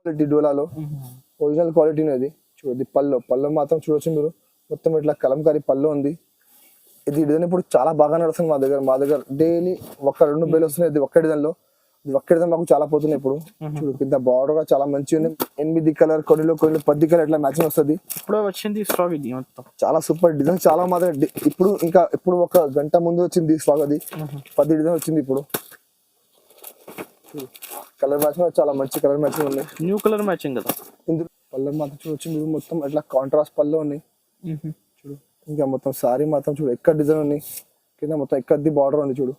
Quality డోలాలో original quality అనేది చూడండి. పళ్ళు మాత్రం చూడొచ్చు మీరు, మొత్తం ఇట్లా కలంకారీ పళ్ళు ఉంది. ఇది డిజైన్ ఇప్పుడు చాలా బాగా నడుస్తుంది మా దగ్గర డైలీ ఒక 2 బేలు వస్తున్నాయి. ఇది ఒక్క డిజైన్లో, ఇది ఒక్క డిజైన్ మాకు చాలా పోతున్నాయి ఇప్పుడు. చూడు కింద బార్డర్ గా చాలా మంచిగా ఉంది. 8 కలర్, కొన్ని 10 కలర్ ఇట్లా మ్యాచింగ్ వస్తుంది. ఇప్పుడు వచ్చింది స్టాక్ ఇది మొత్తం చాలా సూపర్ డిజైన్, చాలా మా దగ్గర ఇప్పుడు ఒక గంట ముందు వచ్చింది స్టాక్. అది 10 డిజైన్ వచ్చింది ఇప్పుడు. కలర్ మ్యాచింగ్ చాలా మంచి కలర్ మ్యాచింగ్ ఉన్నాయి. న్యూ కలర్ మ్యాచింగ్ కదా. ఇందులో పళ్ళు మాత్రం చూడొచ్చు మీరు, మొత్తం ఇట్లా కాంట్రాస్ట్ పళ్ళు ఉన్నాయి చూడు. ఇంకా మొత్తం సారీ మాత్రం చూడు ఎక్కడ డిజైన్ ఉన్నాయి, కింద మొత్తం ఎక్కడి బార్డర్ ఉంది చూడు.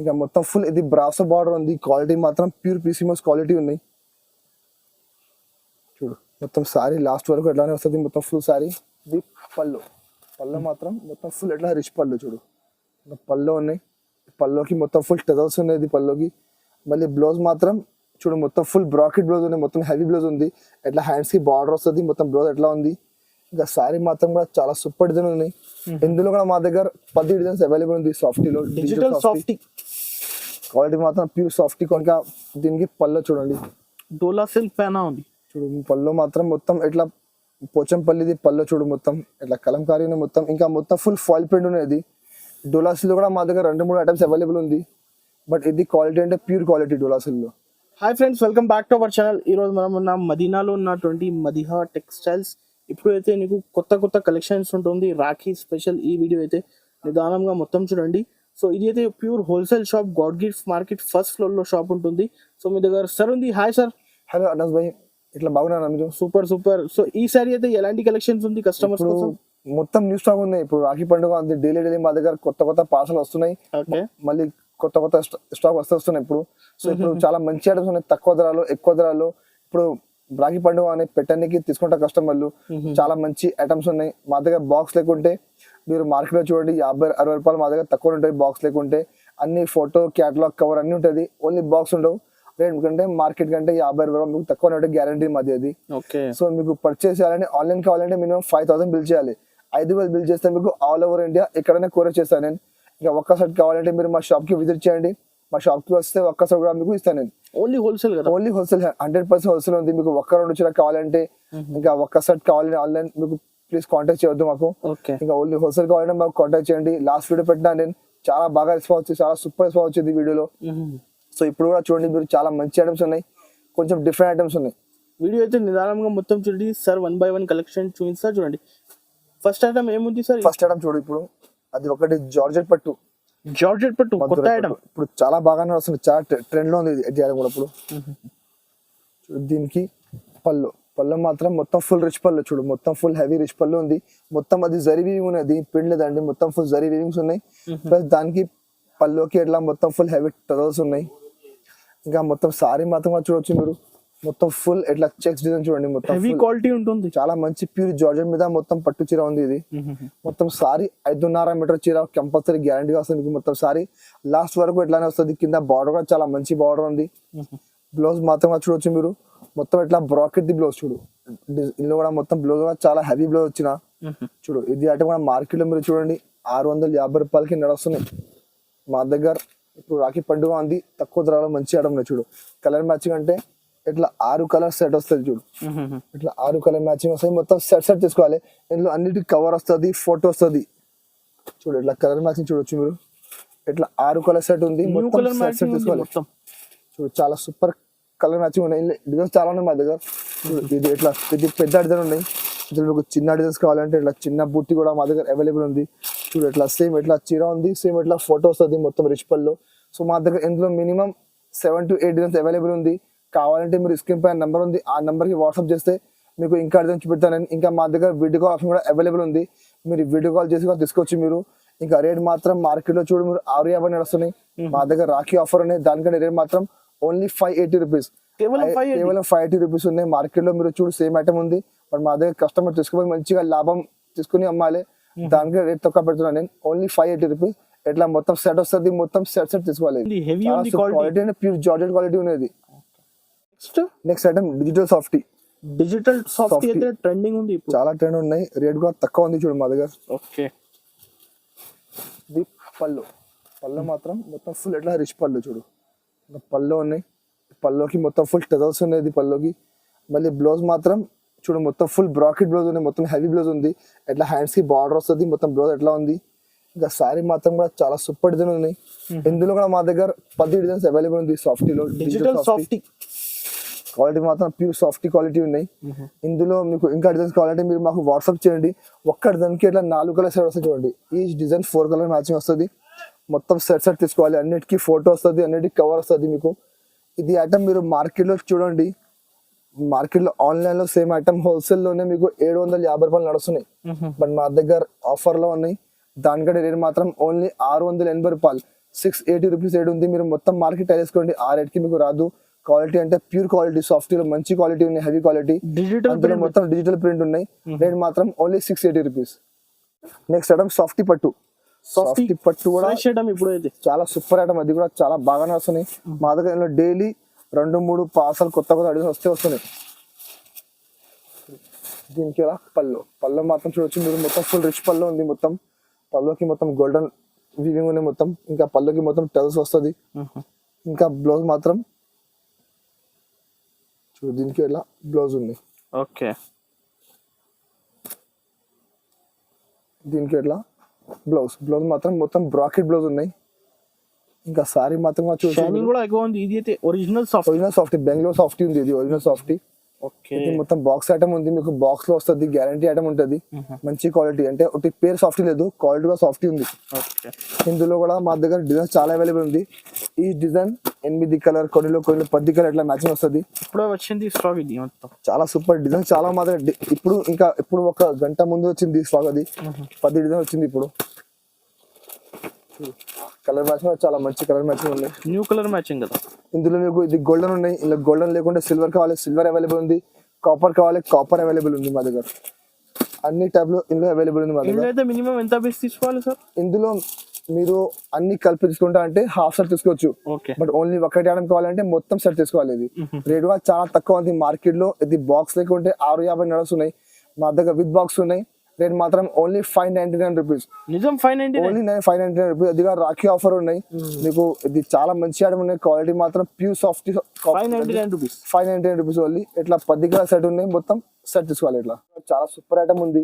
ఇంకా మొత్తం ఫుల్ ఇది బ్రాసో బార్డర్ ఉంది. క్వాలిటీ మాత్రం ప్యూర్ పీసీమోస్ క్వాలిటీ ఉన్నాయి చూడు. మొత్తం సారీ లాస్ట్ వరకు ఎట్లానే వస్తుంది, మొత్తం ఫుల్ సారీ. ఇది పళ్ళు మాత్రం మొత్తం ఫుల్ ఎట్లా రిచ్ పళ్ళు చూడు. పళ్ళు ఉన్నాయి, పళ్ళుకి మొత్తం ఫుల్ టెజల్స్ ఉన్నాయి. ఇది పళ్ళుకి మళ్ళీ బ్లౌజ్ మాత్రం చూడు, మొత్తం ఫుల్ బ్రాకెట్ బ్లౌజ్ ఉంది, మొత్తం హెవీ బ్లౌజ్ ఉంది. ఎట్లా హ్యాండ్స్ కి బార్డర్ వస్తుంది, మొత్తం బ్లౌజ్ ఎట్లా ఉంది. ఇంకా సారీ మాత్రం కూడా చాలా సూపర్ డిజైన్ ఉన్నాయి. ఇందులో కూడా మా దగ్గర 10 డిజైన్స్ అవైలబుల్ ఉంది. సాఫ్టీలో డిజిటల్ సాఫ్టీ క్వాలిటీ మాత్రం ప్యూర్ సాఫ్టీ. కనుక దీనికి పళ్ళు చూడండి, డోలా సిల్క్ పైన ఉంది చూడు. పళ్ళు మాత్రం మొత్తం ఇట్లా పోచంపల్లిది పళ్ళు చూడు, మొత్తం ఇట్లా కలంకారీ ఉన్నాయి మొత్తం. ఇంకా మొత్తం ఫుల్ ఫాయిల్ ప్రింట్ ఉన్నది. డోలా సిల్ కూడా మా దగ్గర 2-3 ఐటమ్స్ అవైలబుల్ ఉంది. బట్ ఇది క్వాలిటీ అంటే ప్యూర్ క్వాలిటీ డోలా సిల్ లో. Hi friends, welcome back to our channel. ఈ రోజు మనం ఉన్న మదీనాలో ఉన్నటువంటి మదిహా టెక్స్టైల్స్. ఇప్పుడైతే నీకు కొత్త కలెక్షన్స్ ఉంటుంది, రాఖీ స్పెషల్. ఈ వీడియో అయితే నిదానంగా మొత్తం చూడండి. సో ఇది అయితే pure wholesale shop, God gift market first floor లో షాప్ ఉంటుంది. సో మీ దగ్గర సార్ ఉంది. Hi sir. హలో అనస్ భాయ్, ఇట్లా బాగున్నారా మీరు? సూపర్. సో ఈ సారీ అయితే ఎలాంటి కలెక్షన్స్ ఉంది కస్టమర్స్ కోసం? మొత్తం న్యూ స్టాక్ ఉంది. ఇప్పుడు రాఖీ పండుగ అంతే, డైలీ మా దగ్గర కొత్త పార్సల్ వస్తున్నాయి. మళ్ళీ కొత్త స్టాక్ వస్తున్నాయి ఇప్పుడు. సో ఇప్పుడు చాలా మంచి ఐటమ్స్ ఉన్నాయి, తక్కువ ధరలో ఎక్కువ ధరలో. ఇప్పుడు రాఖీ పండుగ అని పెట్టడానికి తీసుకుంటా కస్టమర్లు. చాలా మంచి ఐటమ్స్ ఉన్నాయి మా దగ్గర. బాక్స్ లేకుంటే మీరు మార్కెట్ లో చూడండి, 50-60 రూపాయలు మా దగ్గర తక్కువ ఉంటాయి. బాక్స్ లేకుంటే అన్ని ఫోటో క్యాటలాగ్ కవర్ అన్ని ఉంటుంది, ఓన్లీ బాక్స్ ఉండవు. రేట్ కంటే మార్కెట్ కంటే 50 రూపాయలు మీకు తక్కువ ఉంటే గ్యారంటీ మాది అది. సో మీకు పర్చేస్ చేయాలంటే ఆన్లైన్ కావాలంటే మినిమం 5000 బిల్ చేయాలి. 5000 బిల్ చేస్తే మీకు ఆల్ ఓవర్ ఇండియా ఎక్కడైనా కొరియర్ చేస్తాను నేను. ఇంకా ఒక్క సెట్ కావాలంటే మీరు మా షాప్ కి విజిట్ చేయండి. మా షాప్ కి వస్తే ఒక్క సెట్ కూడా మీకు ఇస్తాను నేను. ఓన్లీ హోల్సేల్ కదా? ఓన్లీ హోల్సేల్, 100% హోల్సేల్ ఉంది. మీకు ఒక్క 2 చీర కావాలంటే, ఇంకా ఒక్క సెట్ కావాలంటే ఆన్లైన్ మీకు ప్లీజ్ కాంటాక్ట్ చేయొద్దు మాకు. ఇంకా ఓన్లీ హోల్సేల్ కావాలంటే మాకు కాంటాక్ట్ చేయండి. లాస్ట్ వీడియో పెట్టినా నేను, చాలా బాగా రెస్పాన్స్ వచ్చింది, చాలా సూపర్ రెస్పాన్స్ వచ్చింది వీడియోలో. సో ఇప్పుడు కూడా చూడండి మీరు, చాలా మంచి ఐటమ్స్ ఉన్నాయి, కొంచెం డిఫరెంట్ ఐటమ్స్ ఉన్నాయి. వీడియో అయితే నిదానంగా మొత్తం చూడండి సార్. 1 by 1 కలెక్షన్ చూపిస్తా చూడండి. ఫస్ట్ ఐటమ్ ఏముంది సార్? ఫస్ట్ ఐటమ్ చూడు, ఇప్పుడు అది ఒకటి జార్జెట్ పట్టు కొత్త ఐటమ్. ఇప్పుడు చాలా బాగానే వస్తుంది, చాలా ట్రెండ్ లో ఉంది ఇది ఐటమ్ కూడా. ఇప్పుడు దీనికి పళ్ళు మాత్రం మొత్తం ఫుల్ రిచ్ పళ్ళు చూడు, మొత్తం ఫుల్ హెవీ రిచ్ పళ్ళు ఉంది. మొత్తం అది జరీ వీవింగ్ ఉన్నది, పిండి లేదండి, మొత్తం ఫుల్ జరీ వీవింగ్స్ ఉన్నాయి. ప్లస్ దానికి పళ్ళుకి ఎట్లా మొత్తం ఫుల్ హెవీ టజల్స్ ఉన్నాయి. ఇంకా మొత్తం సారీ మాత్రం చూడొచ్చు మీరు, మొత్తం ఫుల్ ఎట్లా చెక్స్ డిజైన్ చూడండి, మొత్తం హెవీ క్వాలిటీ ఉంటుంది. చాలా మంచి ప్యూర్ జార్జెట్ మీద మొత్తం పట్టు చీర ఉంది. ఇది మొత్తం సారీ 5.5 మీటర్ చీర కంపల్సరీ గ్యారంటీగా వస్తుంది మీకు. మొత్తం సారీ లాస్ట్ వరకు ఎట్లానే వస్తుంది. కింద బార్డర్ కూడా చాలా మంచి బార్డర్ ఉంది. బ్లౌజ్ మాత్రం చూడొచ్చు మీరు, మొత్తం ఇట్లా బ్రాకెట్ ది బ్లౌజ్ చూడు. ఇందులో కూడా మొత్తం బ్లౌజ్ కూడా చాలా హెవీ బ్లౌజ్ వచ్చిన చూడు. ఇది అంటే కూడా మార్కెట్ లో మీరు చూడండి 650 రూపాయలకి నడుస్తున్నాయి మా దగ్గర. ఇప్పుడు రాఖీ పండుగ ఉంది, తక్కువ ధరలో మంచి ఐటమ్ చూడు. కలర్ మ్యాచింగ్ అంటే ఇట్లా 6 కలర్ సెట్ వస్తుంది చూడు. ఇట్లా 6 కలర్ మ్యాచింగ్ వస్తుంది, మొత్తం సెట్ తీసుకోవాలి. ఇందులో అన్నిటికి కవర్ వస్తుంది, ఫోటో వస్తుంది చూడు. ఇట్లా కలర్ మ్యాచింగ్ చూడొచ్చు మీరు, ఇట్లా 6 కలర్ సెట్ ఉంది, మొత్తం సెట్ తీసుకోవాలి చూడు. చాలా సూపర్ కలర్ మ్యాచింగ్ ఉన్నాయి. డిజైన్స్ చాలా ఉన్నాయి మా దగ్గర. ఇది ఇట్లా పెద్ద డిజైన్ ఉన్నాయి. ఇందులో మీకు చిన్న డిజైన్స్ కావాలంటే ఇట్లా చిన్న బూటీ కూడా మా దగ్గర అవైలబుల్ ఉంది చూడు. ఇట్లా సేమ్ ఇట్లా చీర ఉంది, సేమ్ ఇట్లా ఫోటో వస్తుంది, మొత్తం రిచ్ పళ్ళు. సో మా దగ్గర ఇందులో మినిమం 7 to 8 డిజైన్స్ అవైలబుల్ ఉంది. కావాలంటే మీరు స్క్రీన్ పైన నెంబర్ ఉంది, ఆ నెంబర్కి వాట్సాప్ చేస్తే మీకు ఇంకా డిజైన్ చూపెడతాను నేను. ఇంకా మా దగ్గర వీడియో కాల్ ఆప్షన్ కూడా అవైలబుల్ ఉంది, మీరు వీడియో కాల్ చేసి కూడా తీసుకోవచ్చు మీరు. ఇంకా రేట్ మాత్రం మార్కెట్ లో చూడు మీరు 650 నడుస్తున్నాయి. మా దగ్గర రాఖీ ఆఫర్ ఉన్నాయి, దానికంటే రేట్ మాత్రం ఓన్లీ 580 రూపీస్, కేవలం 580 రూపీస్ ఉన్నాయి. మార్కెట్ లో మీరు చూడు సేమ్ ఐటమ్ ఉంది, బట్ మా దగ్గర కస్టమర్ తీసుకుపోయి మంచిగా లాభం తీసుకుని అమ్మాలి, దానికి రేట్ తక్కువ పెడుతున్నాను నేను. Only 580 rupees. ఎట్లా మొత్తం సెట్ వస్తుంది, మొత్తం సెట్ తీసుకోవాలి. క్వాలిటీ అంటే ప్యూర్ జార్జెట్ క్వాలిటీ ఉన్నది. నెక్స్ట్ ఐటమ్ డిజిటల్ సాఫ్టీ అయితే ట్రెండింగ్ ఉంది, చాలా ట్రెండ్ ఉన్నాయి, రేట్ కూడా తక్కువ ఉంది చూడు మా దగ్గర. ఓకే, ఇది పళ్ళు మాత్రం మొత్తం ఫుల్ ఎట్లా రిచ్ పళ్ళు చూడు. పళ్ళు ఉన్నాయి, పళ్ళుకి మొత్తం ఫుల్ టెజల్స్ ఉన్నాయి. ఇది పళ్ళుకి మళ్ళీ బ్లౌజ్ మాత్రం చూడు మొత్తం ఫుల్ బ్రాకెట్ బ్లౌజ్ ఉంది, మొత్తం హెవీ బ్లౌజ్ ఉంది. ఎట్లా హ్యాండ్స్ కి బార్డర్ వస్తుంది, మొత్తం బ్లౌజ్ ఎట్లా ఉంది. ఇంకా శారీ మాత్రం కూడా చాలా సూపర్ డిజైన్ ఉన్నాయి. ఇందులో కూడా మా దగ్గర 10 డిజైన్స్ అవైలబుల్ ఉంది. సాఫ్టీలో డిజిటల్ సాఫ్టీ క్వాలిటీ మాత్రం ప్యూర్ సాఫ్టీ క్వాలిటీ ఉన్నాయి. ఇందులో మీకు ఇంకా డిజైన్స్ కావాలంటే మీరు మాకు వాట్సాప్ చేయండి. ఒక్క డిజైన్కి ఇట్లా 4 కలర్ సెట్ వస్తుంది చూడండి. ఈ డిజైన్ 4 కలర్ మ్యాచింగ్ వస్తుంది. మొత్తం సెట్ తీసుకోవాలి. అన్నిటికీ ఫోటో వస్తుంది, అన్నిటికీ కవర్ వస్తుంది మీకు. ఇది ఐటమ్ మీరు మార్కెట్లో చూడండి, మార్కెట్లో ఆన్లైన్ లో సేమ్ ఐటమ్ హోల్సేల్ లోనే మీకు 750 రూపాయలు నడుస్తున్నాయి. బట్ మా దగ్గర ఆఫర్ లో ఉన్నాయి. దానికంటే రేట్ మాత్రం ఓన్లీ 680 రూపాయలు, 680 రూపీస్ రేట్ ఉంది. మీరు మొత్తం మార్కెట్ వేసుకోండి, ఆ రేట్ కి మీకు రాదు. క్వాలిటీ అంటే ప్యూర్ క్వాలిటీ, సాఫ్ట్వేర్ మంచి క్వాలిటీ ఉన్నాయి, హెవీ క్వాలిటీ. అందులో మొత్తం డిజిటల్ ప్రింట్ ఉన్నాయి. రేట్ మాత్రం only 680 rupees. Next item softy పట్టు. సాఫ్టీ పట్టు కూడా ఇప్పుడు అయితే చాలా సూపర్ ఐటమ్. అది కూడా చాలా బాగానే వస్తున్నాయి. మా దగ్గర డైలీ 2-3 పార్సల్ కొత్త అడిగిన వస్తున్నాయి. దీనికి ఇలా పళ్ళు మాత్రం చూడొచ్చు మీరు. మొత్తం ఫుల్ రిచ్ పళ్ళు ఉంది. మొత్తం పళ్ళుకి మొత్తం గోల్డెన్ వీవింగ్ ఉంది మొత్తం. ఇంకా పళ్ళుకి మొత్తం టెల్స్ వస్తుంది. ఇంకా బ్లౌజ్ మాత్రం చూడు, దీనికి ఇలా బ్లౌజ్ ఉంది. ఓకే, దీనికి ఇట్లా బ్లౌజ్ మాత్రం మొత్తం బ్రాకెట్ బ్లౌజ్ ఉన్నాయి. ఇంకా సారీ మాత్రం షైనింగ్ కూడా ఎక్కువ ఉంది. ఇది అయితే ఒరిజినల్ సాఫ్టీ బెంగళూరు సాఫ్టీ ఉంది. ఇది ఒరిజినల్ సాఫ్టీ. ఓకే, మొత్తం బాక్స్ ఐటమ్ ఉంది. మీకు బాక్స్ లో వస్తుంది, గ్యారంటీ ఐటమ్ ఉంటుంది. మంచి క్వాలిటీ అంటే ఒకటి పేరు సాఫ్టీ లేదు, క్వాలిటీ కూడా సాఫ్టీ ఉంది. ఇందులో కూడా మా దగ్గర డిజైన్స్ చాలా అవైలబుల్ ఉంది. ఈ డిజైన్ 8 కలర్, కొన్ని 10 కలర్ ఇట్లా మ్యాచింగ్ వస్తుంది. ఇప్పుడు వచ్చింది స్టాక్. ఇది మొత్తం చాలా సూపర్ డిజైన్. చాలా మా దగ్గర ఇప్పుడు ఒక గంట ముందు వచ్చింది స్టాక్. అది 10 డిజైన్ వచ్చింది ఇప్పుడు. కలర్ మ్యాచింగ్ చాలా మంచి కలర్ మ్యాచింగ్ ఉన్నాయి. న్యూ కలర్ మ్యాచింగ్ కదా. ఇందులో మీకు ఇది గోల్డెన్ ఉన్నాయి. ఇలా గోల్డెన్ లేకుంటే సిల్వర్ కావాలి, సిల్వర్ అవైలబుల్ ఉంది. కాపర్ కావాలి, కాపర్ అవైలబుల్ ఉంది మా దగ్గర. అన్ని టైప్ లో ఇందులో అవైలబుల్ ఉంది మా దగ్గర. మినిమం ఎంత పీస్ తీసుకోవాలి సార్? ఇందులో మీరు అన్ని కలిపి తీసుకుంటా అంటే హాఫ్ సెట్ తీసుకోవచ్చు. బట్ ఓన్లీ ఒకటి ఐటమ్ కావాలంటే మొత్తం సెట్ తీసుకోవాలి. ఇది రేట్ కూడా చాలా తక్కువ ఉంది మార్కెట్ లో. ఇది బాక్స్ లేకుంటే 650 నడుస్తున్నాయి. మా దగ్గర విత్ బాక్స్ ఉన్నాయి. రేట్ మాత్రం ఓన్లీ 599 రూపీస్. నిజం 599, ఓన్లీ 599 రూపీస్. అదిగా రాఖీ ఆఫర్ ఉన్నాయి మీకు. ఇది చాలా మంచి ఐటమ్ ఉన్నాయి. క్వాలిటీ మాత్రం ప్యూర్ సాఫ్ట్. 599 rupees only. ఇట్లా 10 కలర్ సెట్ ఉన్నాయి. మొత్తం సెట్ తీసుకోవాలి. ఇట్లా చాలా సూపర్ ఐటమ్ ఉంది.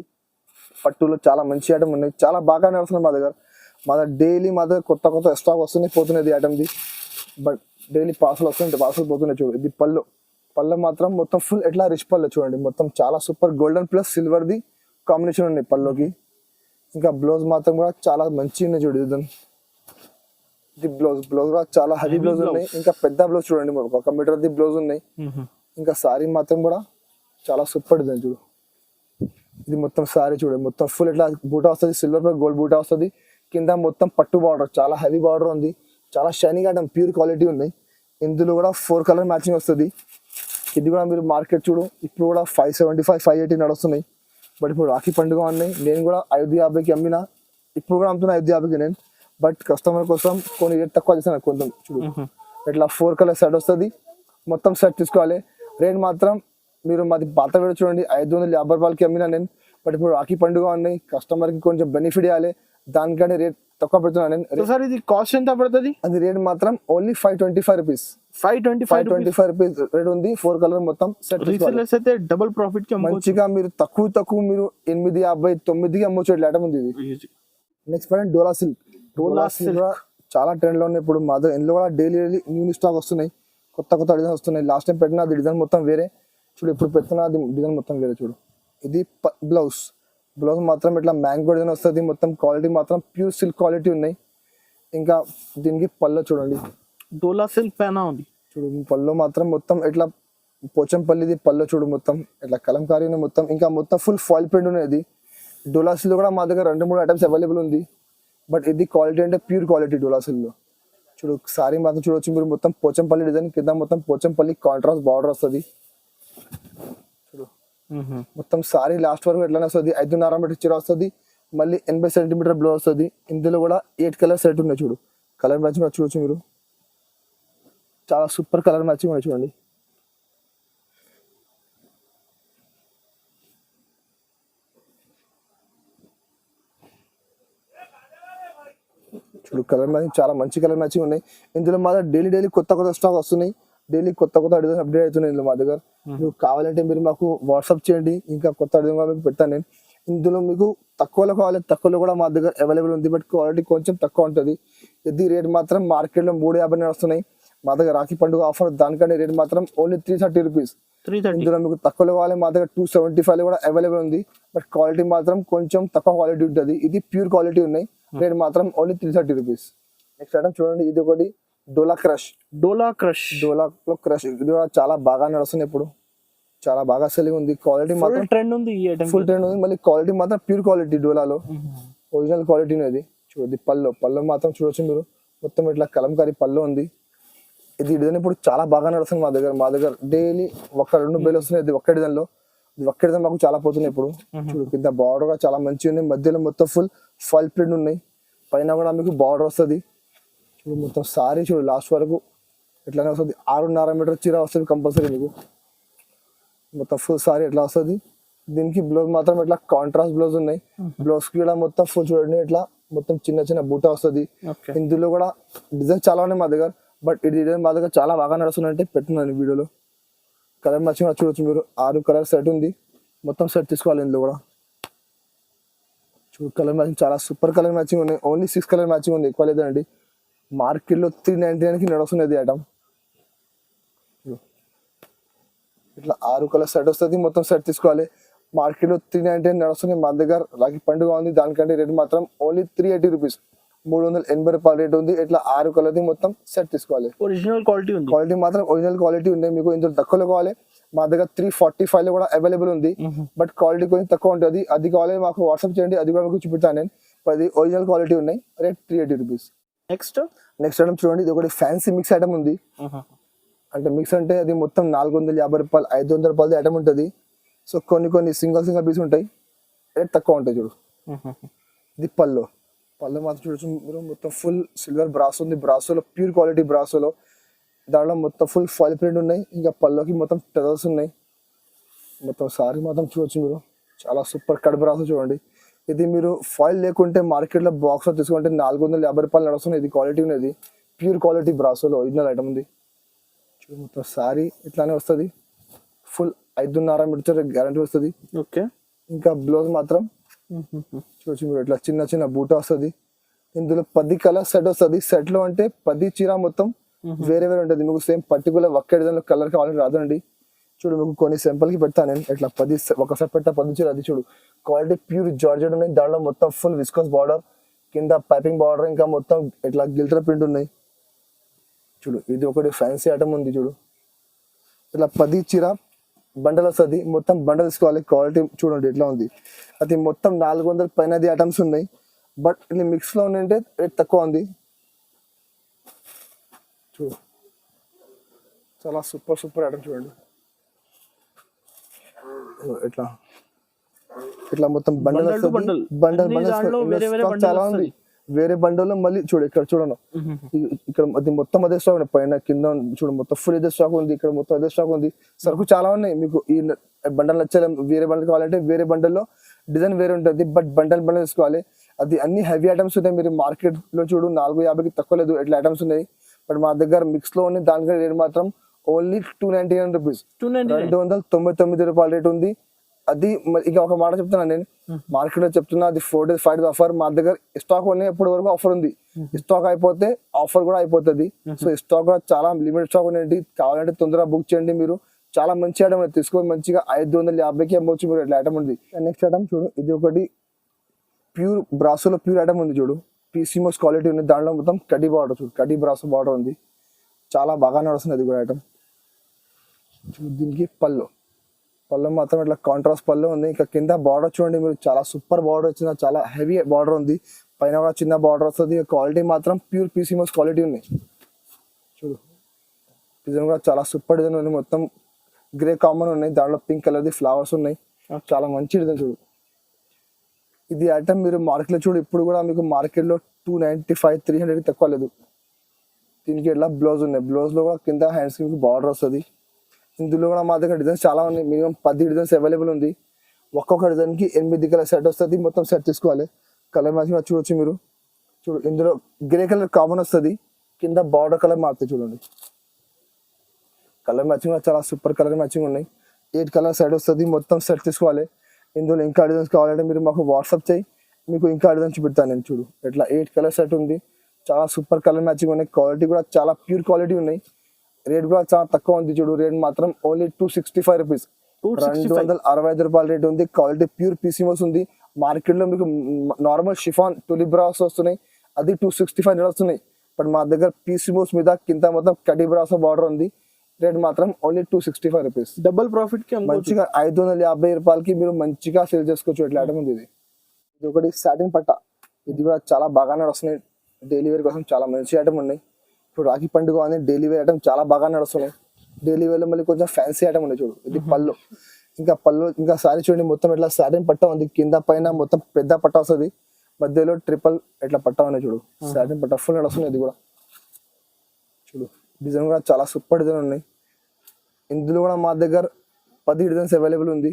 పట్టులో చాలా మంచి ఐటమ్ ఉన్నాయి. చాలా బాగా నడుస్తున్నాయి మా దగ్గర. డైలీ మా దగ్గర కొత్త స్టాక్ వస్తున్నాయి, పోతున్నాయి ఐటమ్ది. బట్ డైలీ పార్సల్ వస్తుంది, పార్సల్ పోతున్నాయి. చూడు, ఇది పళ్ళు మాత్రం మొత్తం ఫుల్ ఎట్లా రిచ్ పళ్ళు చూడండి. మొత్తం చాలా సూపర్ గోల్డెన్ ప్లస్ సిల్వర్ది కాంబినేషన్ ఉన్నాయి పళ్ళుకి. ఇంకా బ్లౌజ్ మాత్రం కూడా చాలా మంచి ఉన్నాయి. చూడు, ఇది బ్లౌజ్ కూడా చాలా హెవీ బ్లౌజ్ ఉన్నాయి. ఇంకా పెద్ద బ్లౌజ్ చూడండి, 1 మీటర్ ది బ్లౌజ్ ఉన్నాయి. ఇంకా సారీ మాత్రం కూడా చాలా సూపర్ డిజైన్. చూడు, ఇది మొత్తం సారీ చూడండి. మొత్తం ఫుల్ ఇట్లా బూటా వస్తుంది, సిల్వర్ ప్లస్ గోల్డ్ బూటా వస్తుంది. కింద మొత్తం పట్టు బార్డర్, చాలా హెవీ బార్డర్ ఉంది. చాలా షైనింగ్ ఐటమ్, ప్యూర్ క్వాలిటీ ఉన్నాయి. ఇందులో కూడా 4 కలర్ మ్యాచింగ్ వస్తుంది. ఇది కూడా మీరు మార్కెట్ చూడు, ఇప్పుడు కూడా 575, 580 నడుస్తున్నాయి. బట్ ఇప్పుడు రాఖీ పండుగ ఉన్నాయి. నేను కూడా 550కి అమ్మినా, ఇప్పుడు కూడా అమ్ముతున్నా 550కి నేను. బట్ కస్టమర్ కోసం కొన్ని రేట్ తక్కువ చేస్తాను కొంచెం. చూడు, ఇట్లా 4 కలర్ సెట్ వస్తుంది. మొత్తం సెట్ తీసుకోవాలి. రేట్ మాత్రం మీరు మాది పాత వీడియో చూడండి, 550 రూపాయలకి అమ్మినా నేను. బట్ ఇప్పుడు రాఖీ పండుగ ఉన్నాయి, కస్టమర్ కి కొంచెం బెనిఫిట్ ఇవ్వాలి, దానికంటే రేట్ తక్కువ పెడుతున్నాను నేను. సార్ ఇది కాస్ట్ ఎంత పడుతుంది? అది రేట్ మాత్రం ఓన్లీ 525 రూపీస్. 525 రూపీస్ రేట్ ఉంది. 4 కలర్ మొత్తం సెట్. రీసెల్లర్స్ అయితే డబుల్ ప్రాఫిట్ కి మంచిగా మీరు తక్కువ మీరు 850, 9కి అమ్మొచ్చు. ఇట్లా ఐటమ్ ఉంది ఇది. నెక్స్ట్ పాయింట్ డోలా సిల్క్. డోలా సిల్క్ చాలా ట్రెండ్ లో ఉన్నాయి ఇప్పుడు. మా దగ్గర ఇందులో కూడా డైలీ న్యూ స్టాక్ వస్తున్నాయి, కొత్త డిజైన్ వస్తున్నాయి. లాస్ట్ టైం పెట్టిన అది డిజైన్ మొత్తం వేరే. చూడు, ఇప్పుడు పెడుతున్నా అది డిజైన్ మొత్తం వేరే. చూడు, ఇది బ్లౌజ్ మాత్రం ఇట్లా మ్యాంగో డిజైన్ వస్తుంది. మొత్తం క్వాలిటీ మాత్రం ప్యూర్ సిల్క్ క్వాలిటీ ఉన్నాయి. ఇంకా దీనికి పళ్ళు చూడండి, డోలా సిల్క్ పైన ఉంది. చూడు, పళ్ళు మాత్రం మొత్తం ఇట్లా పోచంపల్లిది పళ్ళు. చూడు, మొత్తం ఇట్లా కలంకారీ ఉన్నాయి మొత్తం. ఇంకా మొత్తం ఫుల్ ఫాయిల్ ప్రింట్ ఉన్నది. డోలా సిల్క్ కూడా మా దగ్గర 2-3 ఐటమ్స్ అవైలబుల్ ఉంది. బట్ ఇది క్వాలిటీ అంటే ప్యూర్ క్వాలిటీ డోలా సిల్క్. చూడు, సారీ మాత్రం చూడవచ్చు మీరు. మొత్తం పోచంపల్లి డిజైన్, కింద మొత్తం పోచంపల్లి కాంట్రాస్ట్ బార్డర్ వస్తుంది. చూడు, మొత్తం సారీ లాస్ట్ వరకు ఎట్లానే వస్తుంది. 5.5 మీటర్ చీర వస్తుంది. మళ్ళీ 80 సెంటీమీటర్ బ్లౌజ్ వస్తుంది. ఇందులో కూడా 8 కలర్ సెట్ ఉన్నాయి. చూడు, కలర్ మ్యాచింగ్ చూడొచ్చు మీరు. చాలా సూపర్ కలర్ మ్యాచింగ్ ఉన్నాయి చూడండి. చూడు, కలర్ మ్యాచింగ్ చాలా మంచి కలర్ మ్యాచింగ్ ఉన్నాయి. ఇందులో మా డైలీ కొత్త స్టాక్ వస్తున్నాయి. డైలీ కొత్త కొత్త డిజైన్ అప్డేట్ అవుతున్నాయి ఇందులో మా దగ్గర. మీకు కావాలంటే మీరు మాకు వాట్సాప్ చేయండి, ఇంకా కొత్త డిజైన్ కూడా మీకు పెడతాను నేను. ఇందులో మీకు తక్కువలో కావాలి, తక్కువలో కూడా మా దగ్గర అవైలబుల్ ఉంది, బట్ క్వాలిటీ కొంచెం తక్కువ ఉంటుంది. ఇది రేట్ మాత్రం మార్కెట్లో 350 నడుస్తున్నాయి, మా దగ్గర రాఖీ పండుగ ఆఫర్ దానికంటే రేట్ మాత్రం ఓన్లీ 330 రూపీస్. 330. ఇందులో మీకు తక్కువలో కావాలి మా దగ్గర 275 కూడా అవైలబుల్ ఉంది, బట్ క్వాలిటీ మాత్రం కొంచెం తక్కువ క్వాలిటీ ఉంటుంది. ఇది ప్యూర్ క్వాలిటీ ఉన్నాయి, రేట్ మాత్రం ఓన్లీ 330 రూపీస్. నెక్స్ట్ ఐటమ్ చూడండి, ఇది ఒకటి డోలా క్రష్. డోలా క్రష్. డోలాలో క్రష్ ఇది కూడా చాలా బాగా నడుస్తుంది, ఇప్పుడు చాలా బాగా సెల్లింగ్ ఉంది. క్వాలిటీ మాత్రం ట్రెండ్ ఉంది ఈ ఐటమ్. ఫుల్ ట్రెండ్ ఉంది, మళ్ళీ క్వాలిటీ మాత్రం ప్యూర్ క్వాలిటీ. డోలాలో ఒరిజినల్ క్వాలిటీ ఉంది. చూడండి పళ్ళు మాత్రం చూడొచ్చు మీరు, మొత్తం ఇట్లా కలంకారీ పళ్ళు ఉంది. ఇది డిజైన్ ఇప్పుడు చాలా బాగా నడుస్తుంది మా దగ్గర డైలీ 1-2 బేలు వస్తున్నాయి. ఇది ఒక్క డిజైన్ లో, ఇది ఒక్క డిజైన్ మాకు చాలా పోతున్నాయి ఇప్పుడు. చూడు కింద బార్డర్ కూడా చాలా మంచిగా ఉంది, మధ్యలో మొత్తం ఫుల్ ఫాల్ ప్రింట్ ఉన్నాయి, పైన కూడా మీకు బార్డర్ వస్తుంది. చూడు మొత్తం సారీ చూడు లాస్ట్ వరకు ఇట్లానే వస్తుంది. 6.5 మీటర్ చీర వస్తుంది కంపల్సరీ మీకు, మొత్తం ఫుల్ సారీ ఎట్లా వస్తుంది. దీనికి బ్లౌజ్ మాత్రం ఇట్లా కాంట్రాస్ట్ బ్లౌజ్ ఉన్నాయి. బ్లౌజ్ కి కూడా మొత్తం ఫుల్ చూడండి ఇట్లా మొత్తం చిన్న చిన్న బూటా వస్తుంది. ఇందులో కూడా డిజైన్ చాలా ఉన్నాయి మా దగ్గర, బట్ ఇది డిజైన్ మా దగ్గర చాలా బాగా నడుస్తుందంటే పెట్టున్నాను వీడియోలో. కలర్ మ్యాచింగ్ కూడా చూడొచ్చు మీరు, 6 కలర్ సెట్ ఉంది, మొత్తం సెట్ తీసుకోవాలి. ఇందులో కూడా చూడు కలర్ మ్యాచింగ్ చాలా సూపర్ కలర్ మ్యాచింగ్ ఉన్నాయి. ఓన్లీ 6 కలర్ మ్యాచింగ్ ఉంది, ఎక్కువ లేదండి. మార్కెట్లో 399కి నడుస్తున్నది ఐటమ్. ఇట్లా 6 కలర్ సెట్ వస్తుంది, మొత్తం సెట్ తీసుకోవాలి. మార్కెట్లో 399 నడుస్తుంది, మా దగ్గర రాఖీ పండుగ ఉంది దానికంటే రేట్ మాత్రం ఓన్లీ 380 రూపీస్, 380 రూపాయల రేట్ ఉంది. ఇట్లా 6 కలర్ది మొత్తం సెట్ తీసుకోవాలి. ఒరిజినల్ క్వాలిటీ ఉంది, క్వాలిటీ మాత్రం ఒరిజినల్ క్వాలిటీ ఉంది. మీకు ఇందులో తక్కువలో కావాలి మా దగ్గర 345 లో కూడా అవైలబుల్ ఉంది, బట్ క్వాలిటీ కొంచెం తక్కువ ఉంటుంది. అది కావాలి మాకు వాట్సాప్ చేయండి, అది కూడా మీకు చూపిస్తాను నేను. అది ఒరిజినల్ క్వాలిటీ ఉన్నాయి, రేట్ 380 రూపీస్. నెక్స్ట్ ఐటమ్ చూడండి, ఇది ఒకటి ఫ్యాన్సీ మిక్స్ ఐటమ్ ఉంది. అంటే మిక్స్ అంటే అది మొత్తం 450 రూపాయలు 500 రూపాయలది ఐటమ్ ఉంటుంది. సో కొన్ని సింగిల్ పీస్ ఉంటాయి, రేట్ తక్కువ ఉంటాయి. చూడు ఇది పళ్ళు మాత్రం చూడొచ్చు మీరు, మొత్తం ఫుల్ సిల్వర్ బ్రాస్ ఉంది. బ్రాసోలో ప్యూర్ క్వాలిటీ బ్రాసోలో, దాంట్లో మొత్తం ఫుల్ ఫాయిల్ ప్రింట్ ఉన్నాయి. ఇంకా పళ్ళుకి మొత్తం టెజల్స్ ఉన్నాయి. మొత్తం సారీ మాత్రం చూడొచ్చు మీరు, చాలా సూపర్ కట్ బ్రాసో చూడండి. ఇది మీరు ఫాయిల్ లేకుంటే మార్కెట్లో బాక్స్ లో తీసుకుంటే 450 రూపాయలు నడుస్తుంది. ఇది క్వాలిటీ ఉన్నది, ప్యూర్ క్వాలిటీ బ్రాసోలో ఒరిజినల్ ఐటమ్ ఉంది. చూడు మొత్తం సారీ ఇట్లానే వస్తుంది, ఫుల్ 5.5 మీటర్ గ్యారంటీ వస్తుంది. ఓకే, ఇంకా బ్లౌజ్ మాత్రం చూడొచ్చు మీరు, ఇట్లా చిన్న చిన్న బూటా వస్తుంది. ఇందులో 10 కలర్ సెట్ వస్తుంది. సెట్ లో అంటే 10 చీర మొత్తం వేరే ఉంటుంది. మీకు సేమ్ పర్టికులర్ ఒక్క డిజైన్ కలర్ కావాలని రాదండి. చూడు మీకు కొన్ని సింపుల్ కి పెడతాను నేను, ఇట్లా 10 ఒక సెట్ పెడతా 10 చీర. అది చూడు క్వాలిటీ ప్యూర్ జార్జెట్ ఉన్నాయి, దాంట్లో మొత్తం ఫుల్ విస్కోస్ బార్డర్, కింద పైపింగ్ బార్డర్, ఇంకా మొత్తం ఇట్లా గిల్టర్ ప్రింట్ ఉన్నాయి. చూడు ఇది ఒకటి ఫ్యాన్సీ ఐటమ్ ఉంది. చూడు ఇట్లా 10 చీర బండల్ వస్తుంది, మొత్తం బండల్ తీసుకోవాలి. క్వాలిటీ చూడండి ఎట్లా ఉంది. అది మొత్తం 400 పైనది ఐటమ్స్ ఉన్నాయి, బట్ ఇది మిక్స్ లో ఉంటే రేట్ తక్కువ ఉంది. చూడు చాలా సూపర్ ఐటమ్ చూడండి. ఇట్లా మొత్తం బండల్ బండల్ చాలా ఉంది. వేరే బండల్లో మళ్ళీ చూడు ఇక్కడ చూడండి, ఇక్కడ అది మొత్తం అదే స్టాక్ ఉంది. పైన కింద చూడు మొత్తం ఫుల్ అదే స్టాక్ ఉంది, ఇక్కడ మొత్తం అదే స్టాక్ ఉంది. సరుకు చాలా ఉన్నాయి. మీకు ఈ బండల్ నచ్చాలి, వేరే బండల్ కావాలంటే వేరే బండల్లో డిజైన్ వేరే ఉంటుంది, బట్ బండల్ తీసుకోవాలి. అది అన్ని హెవీ ఐటమ్స్ ఉన్నాయి. మీరు మార్కెట్ లో చూడు 450కి తక్కువ లేదు ఇట్లా ఐటమ్స్ ఉన్నాయి, బట్ మా దగ్గర మిక్స్ లో ఉన్నాయి. దానికంటే రేట్ మాత్రం ఓన్లీ 299 రూపీస్, 299 రూపాయల రేట్ ఉంది. అది ఇక ఒక మాట చెప్తున్నా నేను, మార్కెట్ లో చెప్తున్నా, అది 4 days 5 days ఆఫర్. మా దగ్గర స్టాక్ ఉన్నాయి, ఎప్పటి వరకు ఆఫర్ ఉంది. స్టాక్ అయిపోతే ఆఫర్ కూడా అయిపోతుంది. సో స్టాక్ కూడా చాలా లిమిటెడ్ స్టాక్ ఉంది, కావాలంటే తొందరగా బుక్ చేయండి. మీరు చాలా మంచి ఐటమ్ తీసుకొని మంచిగా 550కి అమ్మవచ్చు మీరు. ఇట్లా ఐటమ్ ఉంది. నెక్స్ట్ ఐటమ్ చూడు, ఇది ఒకటి ప్యూర్ బ్రాసోలో ప్యూర్ ఐటమ్ ఉంది. చూడు పీసీమోస్ క్వాలిటీ ఉంది, దాంట్లో మొత్తం కడ్డీ బార్డర్. చూడు కడ్డీ బ్రాసో బార్డర్ ఉంది, చాలా బాగా నడుస్తుంది అది కూడా ఐటమ్. దీనికి పళ్ళు మాత్రం ఇట్లా కాంట్రాస్ట్ పళ్ళు ఉంది. ఇంకా కింద బార్డర్ చూడండి మీరు, చాలా సూపర్ బార్డర్ వచ్చింది, చాలా హెవీ బార్డర్ ఉంది. పైన కూడా చిన్న బార్డర్ వస్తుంది. క్వాలిటీ మాత్రం ప్యూర్ పీసీమోస్ క్వాలిటీ ఉంది. చూడు డిజైన్ కూడా చాలా సూపర్ డిజైన్ ఉంది, మొత్తం గ్రే కామన్ ఉన్నాయి, దాంట్లో పింక్ కలర్ది ఫ్లవర్స్ ఉన్నాయి, చాలా మంచి డిజైన్. చూడు ఇది ఐటమ్ మీరు మార్కెట్లో చూడు, ఇప్పుడు కూడా మీకు మార్కెట్లో 295 300 తక్కువ లేదు. దీనికి ఇట్లా బ్లౌజ్ ఉన్నాయి, బ్లౌజ్ లో కూడా కింద హ్యాండ్స్ కి బార్డర్ వస్తుంది. ఇందులో కూడా మా దగ్గర డిజైన్స్ చాలా ఉన్నాయి, మినిమం 10 డిజైన్స్ అవైలబుల్ ఉంది. ఒక్కొక్క డిజైన్ కి 8 కలర్ సెట్ వస్తుంది, మొత్తం సెట్ తీసుకోవాలి. కలర్ మ్యాచింగ్ చూడొచ్చు మీరు. చూడు ఇందులో గ్రే కలర్ కామన్ వస్తుంది, కింద బార్డర్ కలర్ మారుతుంది. చూడండి కలర్ మ్యాచింగ్ కూడా చాలా సూపర్ కలర్ మ్యాచింగ్ ఉన్నాయి. 8 కలర్ సెట్ వస్తుంది, మొత్తం సెట్ తీసుకోవాలి. ఇందులో ఇంకా డిజైన్స్ కావాలంటే మీరు మాకు వాట్సాప్ చేయి, మీకు ఇంకా డిజైన్స్ చూపెడతాను నేను. చూడు ఇట్లా 8 కలర్ సెట్ ఉంది, చాలా సూపర్ కలర్ మ్యాచింగ్ ఉన్నాయి. క్వాలిటీ కూడా చాలా ప్యూర్ క్వాలిటీ ఉన్నాయి. రేట్ కూడా చాలా తక్కువ ఉంది. చూడు రేట్ మాత్రం ఓన్లీ 265 రూపీస్, 265 రూపాయల రేట్ ఉంది. క్వాలిటీ ప్యూర్ పీసీమోస్ ఉంది. మార్కెట్ లో మీకు నార్మల్ షిఫాన్ టులి బ్రాస్ వస్తున్నాయి, అది 265 వస్తున్నాయి. బట్ మా దగ్గర పీసీమోస్ మీద కింద మొత్తం కటి బ్రాస్ బార్డర్ ఉంది. రేట్ మాత్రం ఓన్లీ 265 రూపీస్. డబుల్ ప్రాఫిట్ కి మంచిగా 550 రూపాయలకి మీరు మంచిగా సేల్ చేసుకోవచ్చు. ఇట్లా ఐటమ్ ఉంది. ఇది ఒకటి సాటిన్ పట్ట, ఇది కూడా చాలా బాగా నడుస్తున్నాయి. డైలీ వేర్ కోసం చాలా మంచి ఐటమ్ ఉన్నాయి. ఇప్పుడు రాఖీ పండుగ అని డైలీ వేర్ ఐటమ్ చాలా బాగా నడుస్తున్నాయి. డైలీ వేర్ లో మళ్ళీ కొంచెం ఫ్యాన్సీ ఐటమ్ ఉన్నాయి. చూడు ఇది పళ్ళు, ఇంకా సారీ చూడండి, మొత్తం ఇట్లా సాటిన్ పట్ట ఉంది. కింద పైన మొత్తం పెద్ద పట్ట వస్తుంది, మధ్యలో ట్రిపుల్ ఇట్లా పట్ట ఉన్నాయి. చూడు సాటిన్ పట్ట ఫుల్ నడుస్తుంది. ఇది కూడా చూడు డిజైన్ కూడా చాలా సూపర్ డిజైన్ ఉన్నాయి. ఇందులో కూడా మా దగ్గర 10 డిజైన్స్ అవైలబుల్ ఉంది.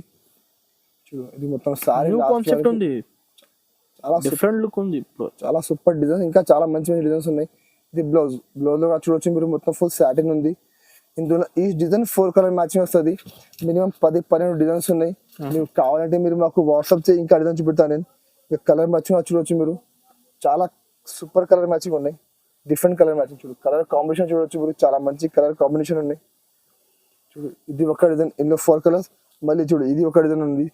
చూడు ఇది మొత్తం సారీ కాన్సెప్ట్ ఉంది, చాలా డిఫరెంట్ లుక్ ఉంది. చాలా సూపర్ డిజైన్, ఇంకా చాలా మంచి మంచి డిజైన్స్ ఉన్నాయి. ఇది బ్లౌజ్ లో కూడా చూడొచ్చు మీరు, మొత్తం ఫుల్ సాటిన్ ఉంది. ఇందులో ఈ డిజైన్ 4 కలర్ మ్యాచింగ్ వస్తుంది. మినిమం 10-12 డిజైన్స్ ఉన్నాయి. మీరు కావాలంటే మీరు మాకు వాట్సాప్ చేయి, ఇంకా డిజైన్ చూపెడతాను నేను. కలర్ మ్యాచింగ్ చూడొచ్చు మీరు, చాలా సూపర్ కలర్ మ్యాచింగ్ ఉన్నాయి. డిఫరెంట్ కలర్ మ్యాచింగ్ చూడు, కలర్ కాంబినేషన్ చూడొచ్చు మీరు, చాలా మంచి కలర్ కాంబినేషన్ ఉన్నాయి. చూడు ఇది ఒక డిజైన్, ఇందులో 4 కలర్స్. మళ్ళీ చూడు ఇది ఒక డిజైన్ ఉంది,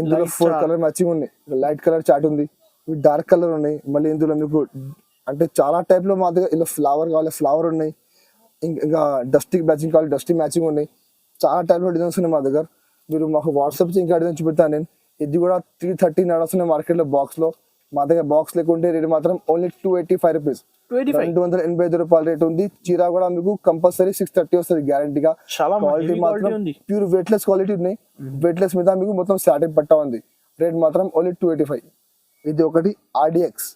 ఇందులో 4 కలర్ మ్యాచింగ్ ఉన్నాయి. లైట్ కలర్ చాట్ ఉంది, ఇవి డార్క్ కలర్ ఉన్నాయి. మళ్ళీ ఇందులో మీకు అంటే చాలా టైప్ లో మా దగ్గర ఇలా ఫ్లవర్ కావాలి, ఫ్లవర్ ఉన్నాయి. ఇంకా డస్టీ మ్యాచింగ్ కావాలి, డస్టీ మ్యాచింగ్ ఉన్నాయి. చాలా టైప్ లో డిజైన్స్ ఉన్నాయి మా దగ్గర. మీరు మాకు వాట్సాప్ చేసి ఇంకా డిజైన్ చూపెడతాను నేను. ఇది కూడా 330 నడుస్తున్నాయి మార్కెట్ లో బాక్స్ లో. మా దగ్గర బాక్స్ లేకుంటే రేట్ మాత్రం ఓన్లీ 285 రూపీస్, 285 రూపాయల రేట్ ఉంది. చీర కూడా మీకు కంపల్సరీ 630 వస్తుంది గ్యారంటీగా. క్వాలిటీ మాత్రం ప్యూర్ వెయిట్లెస్ క్వాలిటీ ఉన్నాయి. వెయిట్లెస్ మీద మీకు మొత్తం సాటిన్ పట్టా ఉంది. రేట్ మాత్రం ఓన్లీ 285. ఇది ఒకటి ఆర్డిఎక్స్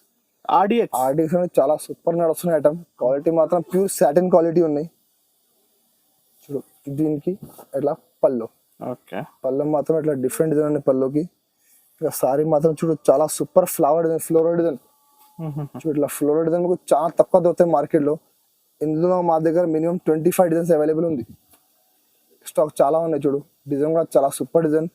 అనేది చాలా సూపర్ నడుస్తున్న ఐటమ్. క్వాలిటీ మాత్రం ప్యూర్ సాటిన్ క్వాలిటీ ఉన్నాయి. చూడు దీనికి ఇట్లా పళ్ళు మాత్రం ఇట్లా డిఫరెంట్ డిజైన్ ఉన్నాయి పళ్ళుకి. ఇంకా సారీ మాత్రం చూడు చాలా super flower design, floral design. చూడు ఇట్లా ఫ్లోరల్ డిజైన్ మీకు చాలా తక్కువ దొరుకుతాయి మార్కెట్ లో. ఇందులో మా దగ్గర మినిమం 25 డిజైన్స్ అవైలబుల్ ఉంది. స్టాక్ చాలా ఉన్నాయి. చూడు డిజైన్ కూడా చాలా సూపర్ డిజైన్.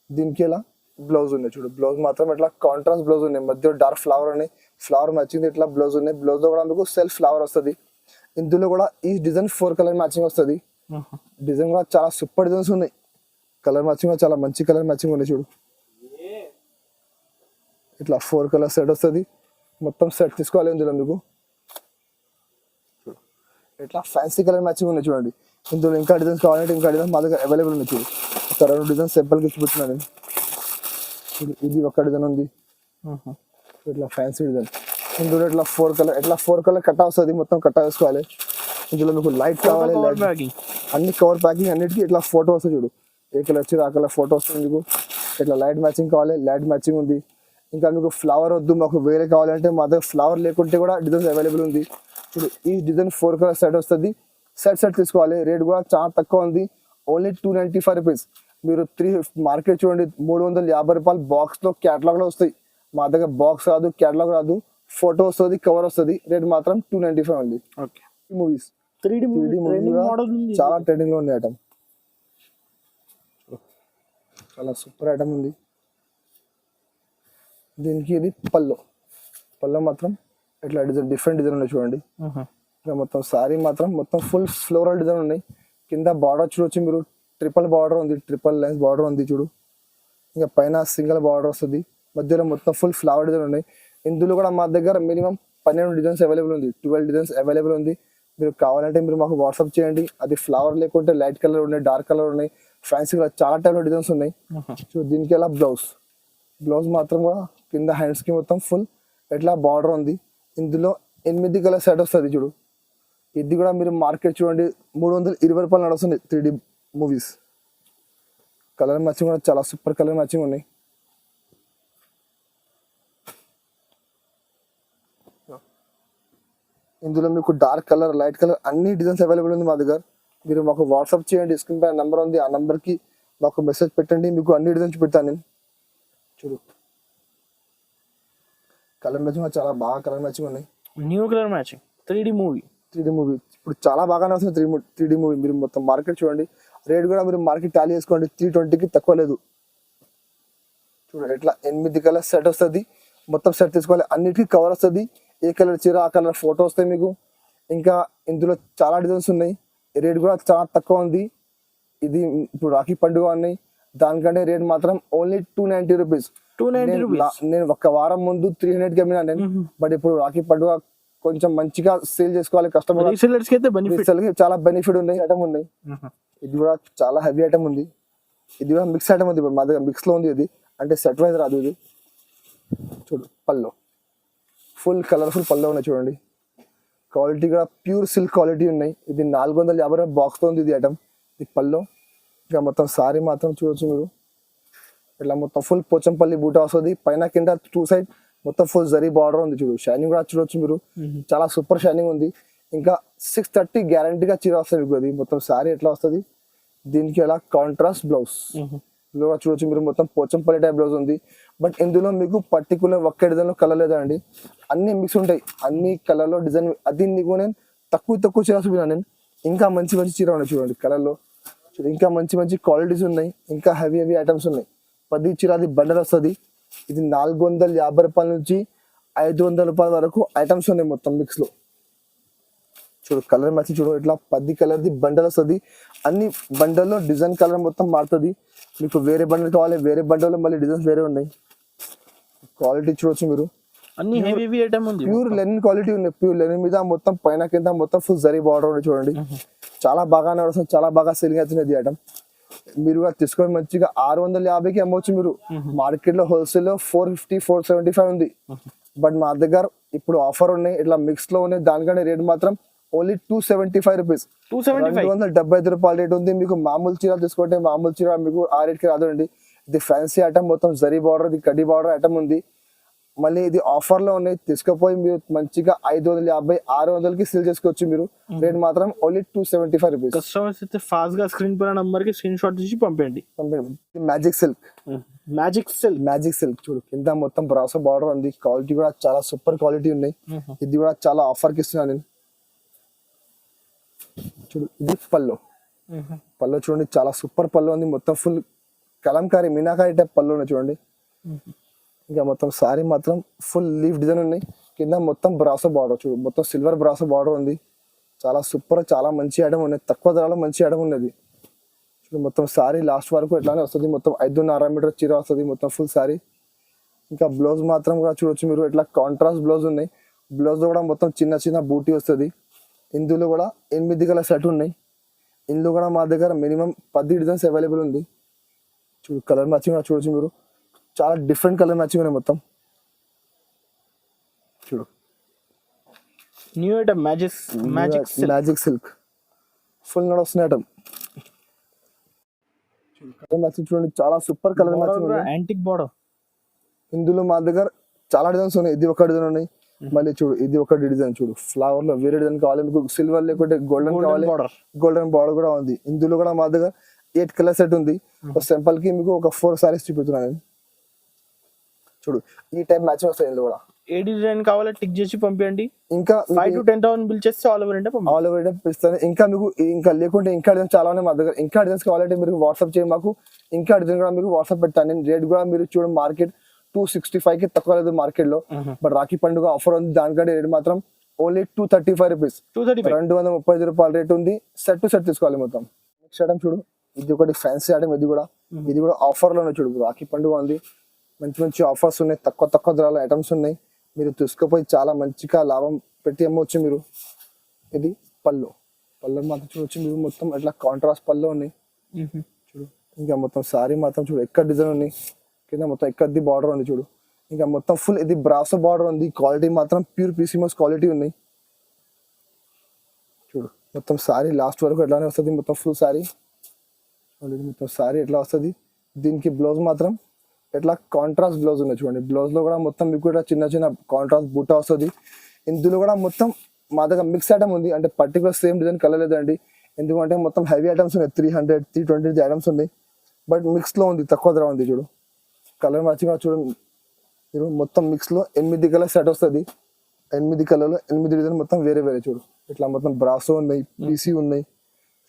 దీనికి ఇలా బ్లౌజ్ ఉన్నాయి. చూడు బ్లౌజ్ మాత్రం ఇట్లా కాంట్రాస్ట్ బ్లౌజ్ ఉన్నాయి, మధ్య డార్క్ ఫ్లవర్ ఉన్నాయి, ఫ్లవర్ మ్యాచింగ్ ఇట్లా బ్లౌజ్ ఉన్నాయి. బ్లౌజ్ లో కూడా మీకు సెల్ఫ్ ఫ్లవర్ వస్తుంది. ఇందులో కూడా ఈ డిజైన్ 4 కలర్ మ్యాచింగ్ వస్తుంది. డిజైన్ కూడా చాలా సూపర్ డిజైన్స్ ఉన్నాయి. కలర్ మ్యాచింగ్ కూడా చాలా మంచి కలర్ మ్యాచింగ్ ఉన్నాయి. చూడు ఇట్లా 4 కలర్ సెట్ వస్తుంది, మొత్తం సెట్ తీసుకోవాలి. ఇందులో మీకు ఇట్లా ఫ్యాన్సీ కలర్ మ్యాచింగ్ ఉన్నాయి. చూడండి ఇందులో ఇంకా డిజైన్స్ కావాలంటే ఇంకా డిజైన్స్ మా దగ్గర అవైలబుల్ ఉన్నాయి. చూడు ఒక 2 డిజైన్స్ సింపుల్ గా చూపిస్తున్నాను. ఇది ఒక డిజైన్ ఉంది, ఇట్లా ఫ్యాన్సీ డిజైన్. ఇందులో ఇట్లా 4 కలర్ కట్ట వస్తుంది, మొత్తం కట్ట వేసుకోవాలి. ఇందులో మీకు లైట్ కావాలి, అన్ని కవర్ ప్యాకింగ్ అన్నిటికీ ఇట్లా ఫోటో వస్తుంది. చూడు ఏ కలర్ వచ్చి ఆ కలర్ ఫోటో వస్తుంది మీకు. ఇట్లా లైట్ మ్యాచింగ్ కావాలి, లైట్ మ్యాచింగ్ ఉంది. ఇంకా మీకు ఫ్లవర్ వద్దు, మాకు వేరే కావాలంటే మా దగ్గర ఫ్లవర్ లేకుంటే కూడా డిజైన్స్ అవైలబుల్ ఉంది. చూడు ఈ డిజైన్ 4 కలర్ సెట్ వస్తుంది. సెట్ తీసుకోవాలి. రేట్ కూడా చాలా తక్కువ ఉంది, ఓన్లీ 295 రూపీస్. మీరు మార్కెట్ చూడండి 350 రూపాయలు బాక్స్ లో క్యాటలాగ్ లో వస్తాయి. మా దగ్గర బాక్స్ రాదు, క్యాటలాగ్ రాదు, ఫోటో వస్తుంది, కవర్ వస్తుంది. రేట్ మాత్రం 295 ఉంది. మూవీస్ 3D మూవీ చాలా ట్రెండింగ్ లో ఉంది ఐటమ్, చాలా సూపర్ ఐటమ్ ఉంది. దీనికి ఇది పళ్ళు మాత్రం ఇట్లా డిజైన్ డిఫరెంట్ డిజైన్ ఉన్నాయి. చూడండి ఇంకా మొత్తం సారీ మాత్రం మొత్తం ఫుల్ ఫ్లోరల్ డిజైన్ ఉన్నాయి. కింద బార్డర్ చూడొచ్చు మీరు, ట్రిపుల్ బార్డర్ ఉంది, ట్రిపుల్ లైన్స్ బార్డర్ ఉంది. చూడు ఇంకా పైన సింగిల్ బార్డర్ వస్తుంది, మధ్యలో మొత్తం ఫుల్ ఫ్లవర్ డిజైన్ ఉన్నాయి. ఇందులో కూడా మా దగ్గర మినిమం 12 డిజైన్స్ అవైలబుల్ ఉంది, 12 డిజైన్స్ అవైలబుల్ ఉంది. మీరు కావాలంటే మీరు మాకు వాట్సాప్ చేయండి. అది ఫ్లవర్ లేకుంటే లైట్ కలర్ ఉన్నాయి, డార్క్ కలర్ ఉన్నాయి, ఫ్యాన్సీ కలర్, చాలా టైప్ లో డిజైన్స్ ఉన్నాయి. సో దీనికి ఎలా బ్లౌజ్ మాత్రం కూడా కింద హ్యాండ్స్ కి మొత్తం ఫుల్ ఎట్లా బార్డర్ ఉంది. ఇందులో 8 కలర్ సెట్ వస్తుంది. చూడు ఇది కూడా మీరు మార్కెట్ చూడండి 320 రూపాయలు నడుస్తుంది. 3D మూవీస్ కలర్ మ్యాచింగ్ కూడా చాలా సూపర్ కలర్ మ్యాచింగ్ ఉన్నాయి. ఇందులో మీకు డార్క్ కలర్, లైట్ కలర్ అన్ని డిజైన్స్ అవైలబుల్ ఉంది మా దగ్గర. మీరు మాకు వాట్సాప్ చేయండి, స్క్రీన్ పైన నెంబర్ ఉంది, ఆ నెంబర్ కి మాకు మెసేజ్ పెట్టండి, మీకు అన్ని డిజైన్స్ పెడతాను నేను. చూడు కలర్ మ్యాచింగ్ చాలా బాగా కలర్ మ్యాచింగ్ ఉన్నాయి. New colour matching 3D movie 3D movie ఇప్పుడు చాలా బాగానే వస్తుంది 3D మూవీ. మీరు మొత్తం మార్కెట్ చూడండి, రేట్ కూడా మీరు మార్కెట్ టాలీ చేసుకోండి, 320కి తక్కువ లేదు. చూడండి ఎట్లా 8 కలర్ సెట్ వస్తుంది. మొత్తం సెట్ తీసుకోవాలి, అన్నిటికీ కవర్ వస్తుంది. ఏ కలర్ చీర ఆ కలర్ ఫోటో వస్తాయి మీకు. ఇంకా ఇందులో చాలా డిజైన్స్ ఉన్నాయి, రేట్ కూడా చాలా తక్కువ ఉంది. ఇది ఇప్పుడు రాఖీ పండుగ ఉన్నాయి, దానికంటే రేట్ మాత్రం ఓన్లీ 290 రూపీస్. 290 రూపీస్. నేను ఒక వారం ముందు 300కి అమ్మినా నేను. బట్ ఇప్పుడు రాఖీ పండుగ కొంచెం మంచిగా సేల్ చేసుకోవాలి కస్టమర్. రీసెల్లర్స్ కి అయితే బెనిఫిట్. చాలా బెనిఫిట్ ఉన్నాయి, ఐటమ్ ఉన్నాయి. ఇది కూడా చాలా హెవీ ఐటమ్ ఉంది. ఇది కూడా మిక్స్ ఐటమ్ ఉంది, ఇప్పుడు మా దగ్గర మిక్స్ లో ఉంది. ఇది అంటే సెట్ వైజ్ రాదు. ఇది చూడు పల్లో ఫుల్ కలర్ఫుల్ పల్లో ఉన్నాయి చూడండి. క్వాలిటీ కూడా ప్యూర్ సిల్క్ క్వాలిటీ ఉన్నాయి. ఇది 450 బాక్స్ తో ఉంది ఇది ఐటమ్. ఇది పల్లో. ఇంకా మొత్తం సారీ మాత్రం చూడొచ్చు మీరు, ఇట్లా మొత్తం ఫుల్ పోచంపల్లి బూటా వస్తుంది. పైన కింద 2 సైడ్ మొత్తం ఫుల్ జరీ బార్డర్ ఉంది. చూడు షైనింగ్ కూడా చూడొచ్చు మీరు, చాలా సూపర్ షైనింగ్ ఉంది. ఇంకా 630 గ్యారంటీగా చీర వస్తుంది మీకు. అది మొత్తం సారీ ఎట్లా వస్తుంది, దీనికి ఎలా కాంట్రాస్ట్ బ్లౌజ్ కూడా చూడొచ్చు మీరు. మొత్తం పోచంపల్లి టైప్ బ్లౌజ్ ఉంది. బట్ ఇందులో మీకు పర్టికులర్ ఒక్క డిజైన్ లో కలర్ లేదా అండి, అన్ని మిక్స్ ఉంటాయి, అన్ని కలర్ లో డిజైన్. అది నీకు నేను తక్కువ చీర చూపినా నేను. ఇంకా మంచి చీర ఉన్నాయి చూడండి కలర్ లో. ఇంకా మంచి క్వాలిటీస్ ఉన్నాయి, ఇంకా హెవీ ఐటమ్స్ ఉన్నాయి. 10 చీరది బండల్ వస్తుంది. ఇది 450 రూపాయల నుంచి 500 రూపాయల వరకు ఐటమ్స్ ఉన్నాయి మొత్తం మిక్స్ లో. చూడు కలర్ మ్యాచింగ్ చూడు, ఇట్లా 10 కలర్ది బండల్ వస్తుంది. అన్ని బండల్లో డిజైన్ కలర్ మొత్తం మారుతుంది. మీకు వేరే బండల్ కావాలి, వేరే బండల్లో మళ్ళీ డిజైన్స్ వేరే ఉన్నాయి. క్వాలిటీ చూడొచ్చు మీరు, అన్ని హెవీ ఐటమ్ ఉంది. ప్యూర్ లెనిన్ క్వాలిటీ ఉన్నాయి. ప్యూర్ లెనిన్ మీద మొత్తం పైన కింద మొత్తం ఫుల్ జరీ బార్డర్ ఉంది చూడండి. చాలా బాగా నడుస్తుంది, చాలా బాగా సెల్లింగ్ అవుతుంది ఐటమ్. మీరు తీసుకొని మంచిగా 650కి అమ్మవచ్చు మీరు. మార్కెట్ లో హోల్సేల్ లో 450 475 ఉంది. బట్ మా దగ్గర ఇప్పుడు ఆఫర్ ఉన్నాయి, ఇట్లా మిక్స్ లో ఉన్నాయి. దానికంటే రేట్ మాత్రం ఓన్లీ 275 రూపీస్. 275 రూపాయల రేట్ ఉంది. మీకు మామూలు చీర తీసుకుంటే మామూలు చీర మీకు ఆ రేట్ కి రాదండి. ఇది ఫ్యాన్సీ ఐటమ్, మొత్తం జరీ బార్డర్, ఇది కడ్డీ బార్డర్ ఐటమ్ ఉంది. మళ్ళీ ఇది ఆఫర్ లో ఉన్నాయి, తీసుకుపోయి మీరు మంచిగా 550 600కి సేల్ చేసుకోవచ్చు మీరు. రేట్ మాత్రం ఓన్లీ 275 రూపీస్. కస్టమర్స్ అయితే ఫాస్ట్ గా స్క్రీన్ పైన నంబర్ కి స్క్రీన్ షాట్ తీసి పంపండి. మ్యాజిక్ సిల్క్ చూడు, కింద మొత్తం బ్రాసో బార్డర్ ఉంది. క్వాలిటీ కూడా చాలా సూపర్ క్వాలిటీ ఉన్నాయి. ఇది కూడా చాలా ఆఫర్ కి ఇస్తున్నాను నేను. చూడు ఇది పల్లో చూడండి, చాలా సూపర్ పల్లో ఉంది. మొత్తం ఫుల్ కలంకారీ మీనాకారి టైప్ పల్లో ఉన్నాయి చూడండి. ఇంకా మొత్తం సారీ మాత్రం ఫుల్ లీఫ్ డిజైన్ ఉన్నాయి. కింద మొత్తం బ్రాసో బార్డర్ చూడు, మొత్తం సిల్వర్ బ్రాసో బార్డర్ ఉంది. చాలా సూపర్, చాలా మంచి ఐటమ్ ఉన్నాయి, తక్కువ ధరలో మంచి ఐటమ్ ఉన్నది. చూడు మొత్తం సారీ లాస్ట్ వరకు ఎట్లానే వస్తుంది. మొత్తం 5.5 మీటర్ చీర వస్తుంది మొత్తం ఫుల్ సారీ. ఇంకా బ్లౌజ్ మాత్రం కూడా చూడొచ్చు మీరు, ఇట్లా కాంట్రాస్ట్ బ్లౌజ్ ఉన్నాయి. బ్లౌజ్ లో కూడా మొత్తం చిన్న బూటీ వస్తుంది. ఇందులో కూడా 8 కలర్ సెట్ ఉన్నాయి. ఇందులో కూడా మా దగ్గర మినిమం 10 డిజైన్స్ అవైలబుల్ ఉంది. చూడు కలర్ మ్యాచింగ్ కూడా చూడొచ్చు మీరు, చాలా డిఫరెంట్ కలర్ మ్యాచింగ్ ఉన్నాయి మొత్తం. చూడు new item magic silk full నడుస్తున్న ఐటమ్. కలర్ మ్యాచింగ్ చూడండి, చాలా సూపర్ కలర్ మ్యాచింగ్ ఉంది. Antique border. ఇందులో మా దగ్గర చాలా డిజైన్స్ ఉన్నాయి. ఇది ఒక డిజైన్ ఉన్నాయి. మళ్ళీ చూడు ఇది ఒక డిజైన్, చూడు ఫ్లవర్ లో వేరే డిజైన్ కావాలి మీకు, సిల్వర్ లేకుంటే గోల్డెన్ కావాలి, గోల్డెన్ బార్డర్ కూడా ఉంది. ఇందులో కూడా మా దగ్గర 8 కలర్ సెట్ ఉంది. సింపుల్ కి మీకు ఒక 4 సారీస్ చూపిస్తున్నాను నేను. చూడు ఈ టైప్ మ్యాచింగ్ వస్తాయి. ఇందులో కూడా ఏ డిజైన్ కావాలో టిక్ చేసి పంపించండి. ఇంకా 5 to 10,000 బిల్ చేస్తే ఆల్ ఓవర్ ఇండియా ఇస్తాను. ఇంకా మీకు ఇంకా లేకుంటే ఇంకా డిజైన్ చాలా ఉన్నాయి మా దగ్గర. ఇంకా డిజైన్స్ కావాలంటే మీరు వాట్సాప్ చేయండి మాకు. ఇంకా డిజైన్ కూడా మీకు వాట్సాప్ పెడతాను నేను. రేట్ కూడా మీరు చూడండి, మార్కెట్ 265కి తక్కువ లేదు మార్కెట్ లో. బట్ రాఖీ పండుగ ఆఫర్ ఉంది, దానికంటే రేట్ మాత్రం ఓన్లీ 235 రూపీస్. 235 రూపాయల రేట్ ఉంది. సెట్ తీసుకోవాలి మొత్తం. నెక్స్ట్ ఐటమ్ చూడు, ఇది ఒకటి ఫ్యాన్సీ ఐటమ్. ఇది కూడా ఆఫర్ లోనే చూడు, రాఖీ పండుగ ఉంది, మంచి ఆఫర్స్ ఉన్నాయి, తక్కువ ధరల ఐటమ్స్ ఉన్నాయి. మీరు తీసుకుపోయి చాలా మంచిగా లాభం పెట్టి అమ్మవచ్చు మీరు. ఇది పళ్ళు మాత్రం చూడొచ్చు మీరు, మొత్తం అట్లా కాంట్రాస్ట్ పళ్ళు ఉన్నాయి చూడు. ఇంకా మొత్తం సారీ మాత్రం చూడు, ఎక్కడ డిజైన్ ఉన్నాయి, కింద మొత్తం ఎక్కడి బార్డర్ ఉంది చూడు. ఇంకా మొత్తం ఫుల్ ఇది బ్రాసో బార్డర్ ఉంది. క్వాలిటీ మాత్రం ప్యూర్ పీసీమోస్ క్వాలిటీ ఉన్నాయి చూడు. మొత్తం సారీ లాస్ట్ వరకు ఎట్లానే వస్తుంది. మొత్తం ఫుల్ సారీ మొత్తం సారీ ఎట్లా వస్తుంది. దీనికి బ్లౌజ్ మాత్రం ఎట్లా కాంట్రాస్ట్ బ్లౌజ్ ఉన్నాయి చూడండి. బ్లౌజ్ లో కూడా మొత్తం మీకు కూడా చిన్న కాంట్రాస్ట్ బూటా వస్తుంది. ఇందులో కూడా మొత్తం మా దగ్గర మిక్స్ ఐటమ్ ఉంది, అంటే పర్టికులర్ సేమ్ డిజైన్ కలర్ లేదండి. ఎందుకంటే మొత్తం హెవీ ఐటమ్స్ ఉన్నాయి, 300 320 ఐటమ్స్ ఉన్నాయి. బట్ మిక్స్ లో ఉంది, తక్కువ ధర ఉంది చూడు. కలర్ మ్యాచింగ్ చూడండి మీరు, మొత్తం మిక్స్ లో 8 కలర్ సెట్ వస్తుంది. 8 కలర్లు 8 డిజైన్ మొత్తం వేరే వేరే చూడు. ఇట్లా మొత్తం బ్రాసో ఉన్నాయి, పీసీ ఉన్నాయి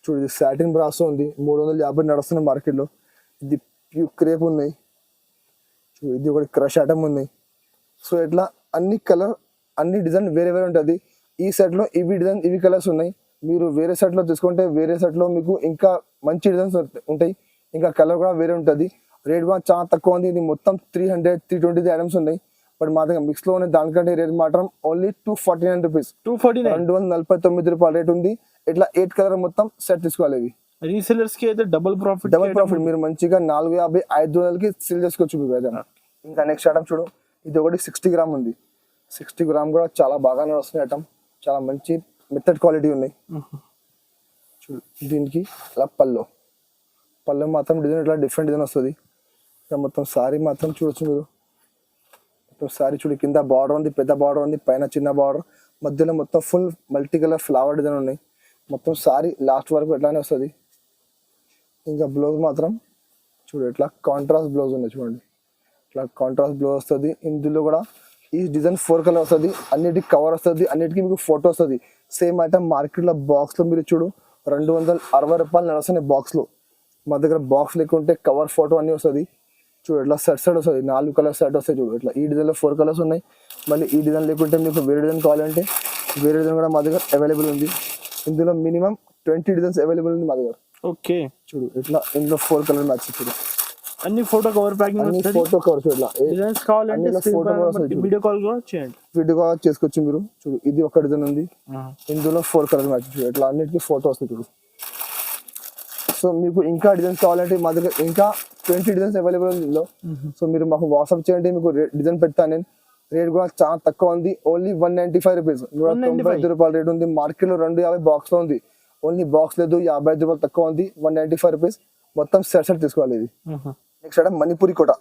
చూడు. ఇది సాటిన్ బ్రాసో ఉంది, 350 నడుస్తున్నాయి మార్కెట్లో. ఇది ప్యూ క్రేప్ ఉన్నాయి చూడు. ఇది ఒకటి క్రష్ ఐటమ్ ఉన్నాయి. సో ఇట్లా అన్ని కలర్ అన్ని డిజైన్ వేరే వేరే ఉంటుంది. ఈ సెట్ లో ఇవి డిజైన్ ఇవి కలర్స్ ఉన్నాయి. మీరు వేరే సెట్ లో తీసుకుంటే వేరే సెట్ లో మీకు ఇంకా మంచి డిజైన్స్ ఉంటాయి, ఇంకా కలర్ కూడా వేరే ఉంటుంది. రేట్ కూడా చాలా తక్కువ ఉంది. ఇది మొత్తం 300 320 ఐటమ్స్ ఉన్నాయి. బట్ మా దగ్గర మిక్స్ లో ఉన్న దానికంటే రేట్ మాత్రం ఓన్లీ 249 రూపీస్, 249 రూపాయలు రేట్ ఉంది. ఇట్లా 8 కలర్ మొత్తం సెట్ తీసుకోవాలి. ఇవి రీసెలర్స్ కి అయితే డబుల్ ప్రాఫిట్ మీరు మంచిగా 450 500కి సేల్ చేసుకోవచ్చు మీకు అయితే. ఇంకా నెక్స్ట్ ఐటమ్ చూడు. ఇది ఒకటి 60 గ్రామ్ ఉంది. 60 గ్రామ్ కూడా చాలా బాగానే వస్తున్నాయి ఐటమ్, చాలా మంచి మెథడ్ క్వాలిటీ ఉన్నాయి చూడు. దీనికి అలా పళ్ళు మాత్రం డిజైన్ ఇట్లా డిఫరెంట్ డిజైన్ వస్తుంది. ఇంకా మొత్తం సారీ మాత్రం చూడొచ్చు మీరు. మొత్తం సారీ చూడు, కింద బార్డర్ ఉంది, పెద్ద బార్డర్ ఉంది, పైన చిన్న బార్డర్, మధ్యలో మొత్తం full multi colour flower design ఉన్నాయి. మొత్తం సారీ లాస్ట్ వరకు ఎట్లానే వస్తుంది. ఇంకా బ్లౌజ్ మాత్రం చూడు, ఇట్లా కాంట్రాస్ట్ బ్లౌజ్ ఉన్నాయి చూడండి. ఇట్లా కాంట్రాస్ట్ బ్లౌజ్ వస్తుంది. ఇందులో కూడా ఈ డిజైన్ 4 కలర్ వస్తుంది. అన్నిటికి కవర్ వస్తుంది, అన్నిటికీ మీకు ఫోటో వస్తుంది. సేమ్ ఐటమ్ మార్కెట్లో బాక్స్లో మీరు చూడు 260 రూపాయలు నడుస్తున్నాయి బాక్స్లో. మా దగ్గర బాక్స్ లేకుంటే కవర్ ఫోటో అన్నీ వస్తుంది చూడు. ఇట్లా సెట్ వస్తుంది, 4 కలర్ సెట్ వస్తాయి చూడు. ఇట్లా ఈ డిజైన్లో 4 కలర్స్ ఉన్నాయి. మళ్ళీ ఈ డిజైన్ లేకుంటే మీకు వేరే డిజైన్ కావాలంటే వేరే డిజైన్ కూడా మా దగ్గర అవైలబుల్ ఉంది. ఇందులో మినిమం 20 డిజైన్స్ అవైలబుల్ ఉంది మా దగ్గర. ఓకే చూడు ఇట్లా ఇందులో 4 కలర్ మ్యాచ్ చూడు. అన్ని ఫోటో కవర్ ప్యాకింగ్, అన్ని ఫోటో కవర్ చూడు. ఇట్లా డిజైన్స్ కావాలంటే వీడియో కాల్ కూడా చేయండి, వీడియో కాల్ చేసుకోవచ్చు మీరు. చూడు ఇది ఒక డిజైన్ ఉంది, ఇందులో 4 కలర్ మ్యాచ్ చూడు. ఇట్లా అన్నిటికీ ఫోటో వస్తుంది చూడు. సో మీకు ఇంకా డిజైన్స్ కావాలంటే మా దగ్గర ఇంకా 20 డిజైన్స్ అవైలబుల్ ఉంది ఇందులో. సో మీరు మాకు వాట్సాప్ చేయండి, మీకు డిజైన్ పెడతాను నేను. రేట్ కూడా చాలా తక్కువ ఉంది, ఓన్లీ 195 రూపీస్, 195 రూపాయలు రేట్ ఉంది. మార్కెట్ లో 250 బాక్స్ లో ఉంది, ఓన్లీ బాక్స్ లేదు, 55 రూపాయలు తక్కువ ఉంది, 195 రూపీస్. మొత్తం సెట్ తీసుకోవాలి. ఇది నెక్స్ట్ ఐటమ్ మణిపూరి కోట.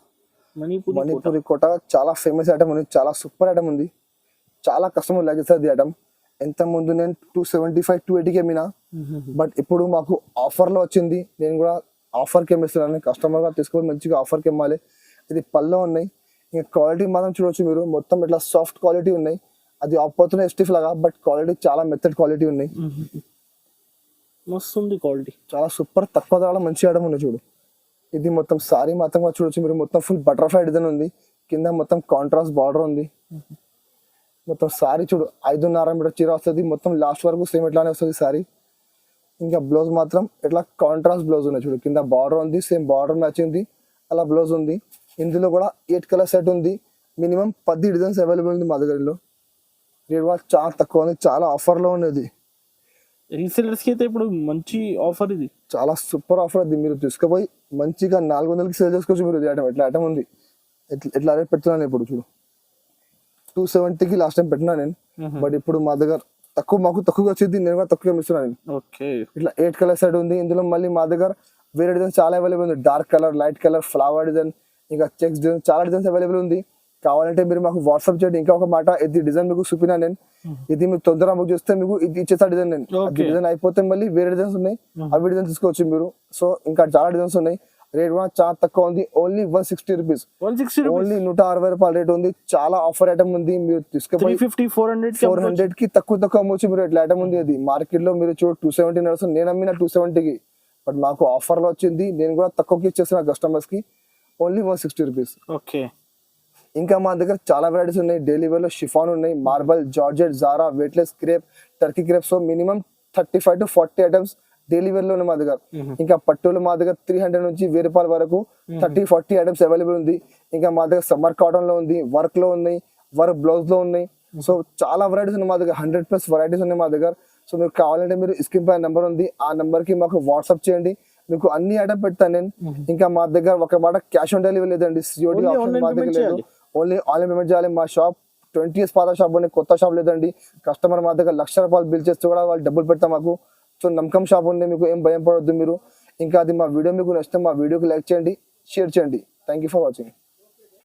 మణిపూరి కోట చాలా ఫేమస్ ఐటమ్ ఉంది, చాలా సూపర్ ఐటమ్ ఉంది, చాలా కస్టమర్ లైక్ చేస్తారు ఈ ఐటమ్. ఎంత ముందు నేను 275 280కి అమ్మినా, బట్ ఇప్పుడు మాకు ఆఫర్ లో వచ్చింది. నేను కూడా ఆఫర్ కి అమ్మిస్తున్నాను, కస్టమర్ గా తీసుకొని మంచిగా ఆఫర్ కి అమ్మాలి. ఇది పళ్ళు ఉన్నాయి. ఇంకా క్వాలిటీ మాత్రం చూడొచ్చు మీరు, మొత్తం ఇట్లా సాఫ్ట్ క్వాలిటీ ఉన్నాయి. అది ఆపోతున్న ఎస్టిఫ్ లాగా, బట్ క్వాలిటీ చాలా మెథడ్ క్వాలిటీ ఉన్నాయి. మస్తు ఉంది క్వాలిటీ, చాలా సూపర్ తక్కువ ధరలో మంచి ఐటమ్ ఉన్నాయి చూడు. ఇది మొత్తం సారీ మాత్రం చూడొచ్చు మీరు, మొత్తం ఫుల్ బటర్ఫ్లై డిజైన్ ఉంది, కింద మొత్తం కాంట్రాస్ట్ బార్డర్ ఉంది. మొత్తం సారీ చూడు 5.5 మీటర్ చీర వస్తుంది, మొత్తం లాస్ట్ వరకు సేమ్ ఇట్లానే వస్తుంది సారీ. ఇంకా బ్లౌజ్ మాత్రం ఇట్లా కాంట్రాస్ట్ బ్లౌజ్ ఉన్నాయి చూడు. కింద బార్డర్ ఉంది, సేమ్ బార్డర్ మ్యాచింగ్ అలా బ్లౌజ్ ఉంది. ఇందులో కూడా 8 కలర్ సెట్ ఉంది. మినిమం 10 డిజైన్స్ అవైలబుల్ ఉంది మా దగ్గరలో. రేట్ కూడా చాలా తక్కువ ఉంది, చాలా ఆఫర్లో ఉన్నది. రీసెలర్స్ కి అయితే ఇప్పుడు మంచి ఆఫర్, ఇది చాలా సూపర్ ఆఫర్. అది మీరు తీసుకుపోయి మంచిగా 400కి సేల్ చేసుకోవచ్చు మీరు. ఇది ఐటమ్ ఎట్లా ఐటమ్ ఉంది, ఎట్లా రేట్ పెడుతున్నాను ఇప్పుడు చూడు. 270కి లాస్ట్ టైం పెట్టినా నేను, బట్ ఇప్పుడు మా దగ్గర మాకు తక్కువగా వచ్చింది, నేను కూడా తక్కువగా ఇస్తున్నాను. ఇట్లా 8 కలర్ సెట్ ఉంది. ఇందులో మళ్ళీ మా దగ్గర వేరే డిజైన్ చాలా అవైలబుల్ ఉంది, dark colour, light colour, flower design, ఇంకా చెక్స్ డిజైన్, చాలా డిజైన్స్ అవైలబుల్ ఉంది. కావాలంటే మీరు మాకు వాట్సాప్ చేయండి. ఇంకా ఒక మాట, ఇది డిజైన్ మీకు చూపినా నేను, ఇది మీరు తొందరగా బుక్ చేస్తే మీకు ఇది ఇచ్చేస్తా డిజైన్ నేను. డిజైన్ అయిపోతే మళ్ళీ వేరే డిజైన్స్ ఉన్నాయి, అవి డిజైన్ తీసుకోవచ్చు మీరు. సో ఇంకా చాలా డిజైన్స్ ఉన్నాయి. రేట్ కూడా చాలా తక్కువ ఉంది, ఓన్లీ 160 రూపీస్, ఓన్లీ 160 రూపాయలు రేట్ ఉంది. చాలా ఆఫర్ ఐటమ్ ఉంది, మీరు తీసుకుపోయి 400కి తక్కువ అమ్మవచ్చు మీరు. ఎట్లా ఐటమ్ ఉంది అది మార్కెట్ లో మీరు చూడు 270 నడుస్తుంది, నేను అమ్మిన 270కి, బట్ మాకు ఆఫర్ లో వచ్చింది, నేను కూడా తక్కువకి ఇచ్చేస్తున్నా కస్టమర్స్ కి, ఓన్లీ 160 రూపీస్. ఓకే. ఇంకా మా దగ్గర చాలా వెరైటీస్ ఉన్నాయి. డైలీ వేర్ లో షిఫాన్ ఉన్నాయి, marble, georgette, Zara, weightless crepe, Turkey crepe. So minimum 35 to 40 items daily wear లో ఉన్నాయి మా దగ్గర. ఇంకా పట్టులు మా దగ్గర 300 నుంచి 1000 రూపాయల వరకు 30-40 ఐటమ్స్ అవైలబుల్ ఉంది. ఇంకా మా దగ్గర సమ్మర్ కాటన్ లో ఉంది, వర్క్ లో ఉన్నాయి, వర్క్ బ్లౌజ్ లో ఉన్నాయి. సో చాలా వెరైటీస్ ఉన్నాయి మా దగ్గర, 100+ వెరైటీస్ ఉన్నాయి మా దగ్గర. సో మీకు కావాలంటే మీరు స్క్రీన్ పై నెంబర్ ఉంది, ఆ నెంబర్ కి మాకు వాట్సాప్ చేయండి, మీకు అన్ని ఐటమ్ పెడతాను నేను. ఇంకా మా దగ్గర ఒక మాట క్యాష్ ఆన్ డెలివరీ లేదండి, COD ఆప్షన్ మా దగ్గర లేదు, ఓన్లీ ఆన్లైన్ పేమెంట్ చేయాలి. మా షాప్ 20 years పాత షాప్ ఉంది, కొత్త షాప్ లేదండి. కస్టమర్ మా దగ్గర 1,00,000 రూపాయలు బిల్ చేస్తే కూడా వాళ్ళు డబ్బులు పెడతాం మాకు. సో నమ్మకం షాప్ ఉంది, మీకు ఏం భయం పడవద్దు మీరు. ఇంకా అది మా వీడియో మీకు నచ్చితే మా వీడియోకి లైక్ చేయండి, షేర్ చేయండి. Thank you for watching.